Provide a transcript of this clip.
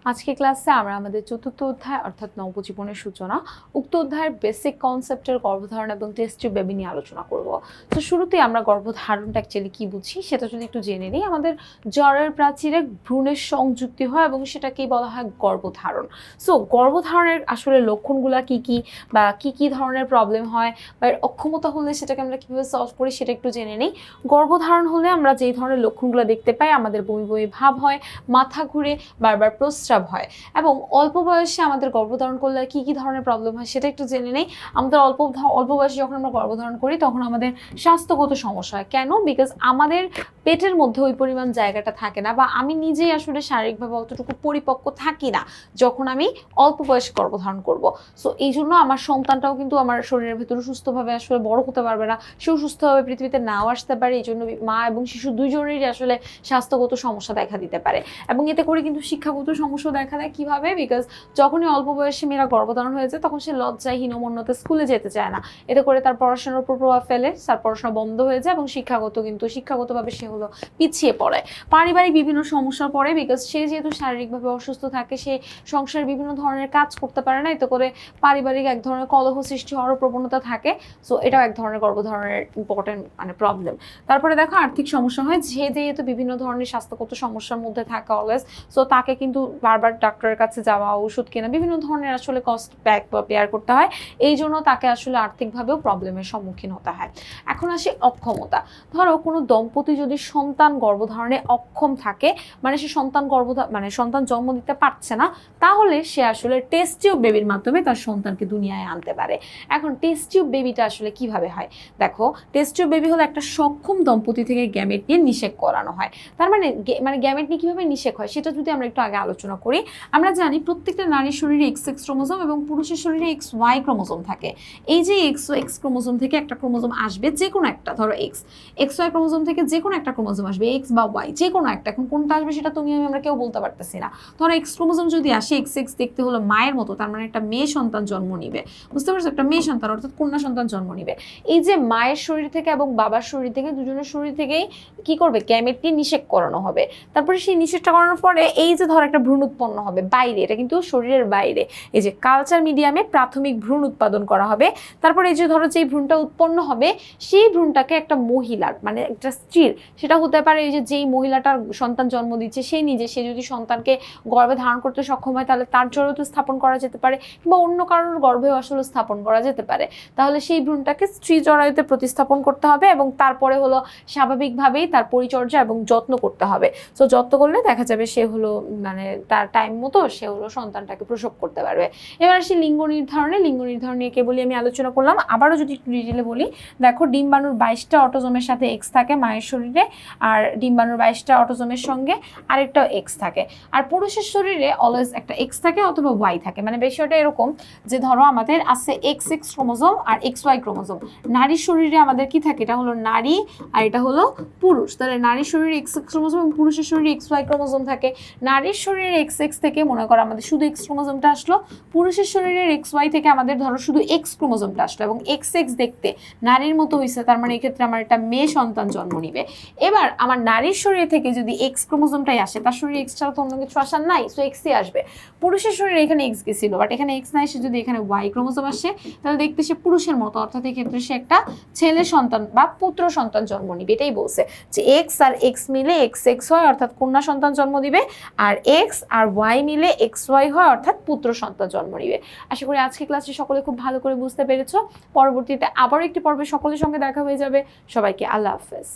আজকে ক্লাসে আমরা আমাদের চতুর্থ অধ্যায় অর্থাৎ নবজীবনের সূচনা উক্ত অধ্যায়ের বেসিক কনসেপ্টের গর্ভধারণ এবং টেস্ট টিউব বেবি নিয়ে আলোচনা করব। তো শুরুতেই আমরা গর্ভধারণটা অ্যাকচুয়ালি কি বুঝি সেটা যদি একটু জেনে নিই। আমাদের জ্বরের প্রাচীরে ভ্রূণের সংযুক্তি হয় এবং সেটাকেই বলা হয় গর্ভধারণ। সো গর্ভধারণের আসলে লক্ষণগুলো কি কি বা কি ধরনের প্রবলেম হয় বা এর অক্ষমতা হলে সেটাকে আমরা কীভাবে সলভ করি সেটা একটু জেনে নিই। গর্ভধারণ হলে আমরা যেই ধরনের লক্ষণগুলো দেখতে পাই, আমাদের বমি বমি ভাব হয়, মাথা ঘুরে, বারবার প্রস্রাব হয় এবং অল্প বয়সে আমাদের গর্ভধারণ করলে কি ধরনের প্রবলেম হয় সেটা একটু জেনে নেই। আমাদের অল্প বয়সে যখন আমরা গর্ভধারণ করি তখন আমাদের স্বাস্থ্যগত সমস্যা হয়। কেন? বিকজ আমাদের পেটের মধ্যে ওই পরিমাণ জায়গাটা থাকে না, বা আমি নিজেই আসলে শারীরিকভাবে অতটুকু পরিপক্ক থাকি না যখন আমি অল্প বয়সে গর্ভধারণ করব। সো এই জন্য আমার সন্তানটাও কিন্তু আমার শরীরের ভেতরে সুস্থভাবে আসলে বড় হতে পারবে না, সেও সুস্থভাবে পৃথিবীতে নাও আসতে পারে। এই জন্য মা এবং শিশু দুইজনেরই আসলে স্বাস্থ্যগত সমস্যা দেখা দিতে পারে এবং এতে করে কিন্তু শিক্ষাগত সমস্যা দেখা দেয়। কিভাবে? বিকজ যখনই অল্প বয়সে মেয়েরা গর্ভধারণ হয়েছে তখন সে লজ্জায় হীনমন্যতে স্কুলে যেতে চায় না। এতে করে তার পড়াশোনার উপর প্রভাব ফেলে, তার পড়াশোনা বন্ধ হয়ে যায় এবং শিক্ষাগতভাবে সে হলো পিছিয়ে পড়ে। পারিবারিক বিভিন্ন সমস্যা পড়ে, বিকজ সে যেহেতু শারীরিকভাবে অসুস্থ থাকে, সে সংসারের বিভিন্ন ধরনের কাজ করতে পারে না। এতে করে পারিবারিক এক ধরনের কলহ সৃষ্টি হওয়ার প্রবণতা থাকে। সো এটাও এক ধরনের গর্ভধারণের ইম্পর্টেন্ট প্রবলেম। তারপরে দেখো আর্থিক সমস্যা হয়, যেহেতু বিভিন্ন ধরনের স্বাস্থ্যগত সমস্যার মধ্যে থাকে অলওয়েজ, সো তাকে কিন্তু বারবার ডাক্তারের কাছে যাওয়া, ওষুধ কেনা, বিভিন্ন ধরনের আসলে কস্ট বেয়ার করতে হয়। এই জন্য তাকে আসলে আর্থিকভাবেও প্রবলেমের সম্মুখীন হতে হয়। এখন আসে অক্ষমতা। ধরো কোনো দম্পতি যদি সন্তান গর্ভধারণে অক্ষম থাকে, মানে সে সন্তান জন্ম দিতে পারছে না, তাহলে সে আসলে টেস্ট টিউব বেবির মাধ্যমে তার সন্তানকে দুনিয়ায় আনতে পারে। এখন টেস্ট টিউব বেবিটা আসলে কিভাবে হয়? দেখো, টেস্ট টিউব বেবি হলো একটা সক্ষম দম্পতি থেকে গ্যামেট নিয়ে নিষেক করানো হয়। তার মানে গ্যামেট নিয়ে কিভাবে নিষেক হয় সেটা যদি আমরা একটু আগে আলোচনা করি। আমরা জানি প্রত্যেকটা নারীর শরীরে XX ক্রোমোজোম এবং পুরুষের শরীরে XY ক্রোমোজোম থাকে। এই যে XX ক্রোমোজোম থেকে একটা ক্রোমোজোম আসবে, যে কোনো একটা, ধরো XY ক্রোমোজোম থেকে যে কোনো একটা ক্রোমোজোম আসবে, X বা Y, যে কোনো একটা। এখন কোনটা আসবে সেটা আমরা কেউ বলতে পারতেছি না। ধরো X ক্রোমোজোম যদি আসে, XX দেখতে হলো মায়ের মতো, তার মানে একটা মেয়ে সন্তান জন্ম নিবে। বুঝতে পারছো? একটা মেয়ে সন্তান অর্থাৎ কন্যা সন্তান জন্ম নিবে। এই যে মায়ের শরীর থেকে এবং বাবার শরীর থেকে, দুজনের শরীর থেকেই কি করবে? গ্যামেটটি নিষেক করানো হবে। তারপরে সেই নিষেকটা করানোর পরে এই যে ধর একটা ভ্রূণ উৎপন্ন হবে বাইরে, এটা কিন্তু শরীরের বাইরে, এই যে কালচার মিডিয়ামে প্রাথমিক ভ্রূণ উৎপাদন করা হবে। তারপরে এই যে ধরো যে ভ্রূণটা উৎপন্ন হবে, সেই ভ্রূণটাকে একটা মহিলার, মানে একটা স্ত্রীর, সেটা হতে পারে এই যে যেই মহিলাটার সন্তান জন্ম দিচ্ছে সে যদি সন্তানকে গর্ভে ধারণ করতে সক্ষম হয় তাহলে তার জড়িত স্থাপন করা যেতে পারে, কিংবা অন্য কারোর গর্ভেও আসলে স্থাপন করা যেতে পারে। তাহলে সেই ভ্রূণটাকে স্ত্রী জরায়ুতে প্রতিস্থাপন করতে হবে এবং তারপরে হলো স্বাভাবিকভাবেই তার পরিচর্যা এবং যত্ন করতে হবে। সো যত্ন করলে দেখা যাবে সে হলো তার টাইম মতো সে হলো সন্তানটাকে প্রসব করতে পারবে। এবার আসি লিঙ্গ নির্ধারণ নিয়ে কেবলই আমি আলোচনা করলাম। আবারও যদি একটু ডিটেলে বলি, দেখো ডিম্বাণুর 22টা অটোজোমের সাথে X থাকে মায়ের শরীরে, আর ডিম্বাণুর 22টা অটোজোমের সঙ্গে আরেকটাও X থাকে। আর পুরুষের শরীরে অলওয়েজ একটা X থাকে অথবা Y থাকে। মানে বিষয়টা এরকম যে ধরো আমাদের আছে XX ক্রোমোজোম আর XY ক্রোমোজোম। নারীর শরীরে আমাদের কি থাকে? এটা হলো নারী আর এটা হলো পুরুষ। তাহলে নারীর শরীরে XX ক্রোমোজোম এবং পুরুষের শরীরে XY ক্রোমোজোম থাকে। নারীর শরীরে XX থেকে মনে করো আমাদের শুধু X ক্রোমোজোমটা আসলো, পুরুষের শরীরের XY থেকে আমাদের ধরো শুধু X ক্রোমোজোমটা আসলো এবং XX দেখতে নারীর মতো হয়েছে, তার মানে এক্ষেত্রে আমার একটা মেয়ে সন্তান জন্ম নিবে। এবার আমার নারীর শরীর থেকে যদি X ক্রোমোজোমটাই আসে, তার শরীরে X ছাড়া তো অন্য কিছু আসার নাই, সো Xই আসবে। পুরুষের শরীরে এখানে X গেছিল, বাট এখানে X না এসে যদি এখানে Y ক্রোমোজোম আসে, তাহলে দেখতে সে পুরুষের মতো, অর্থাৎ এক্ষেত্রে সে একটা ছেলে সন্তান বা পুত্র সন্তান জন্ম নিবে। এটাই বলছে যে X আর X মিলে XX হয়, অর্থাৎ কন্যা সন্তান জন্ম দিবে, আর X আর Y মিলে XY হয়, অর্থাৎ পুত্র সন্তান জন্ম নিবে। আশা করি আজকে ক্লাসটি সকলে খুব ভালো করে বুঝতে পেরেছো। পরবর্তীতে আবারও একটি পর্বে সকলের সঙ্গে দেখা হয়ে যাবে। সবাইকে আল্লাহ হাফেজ।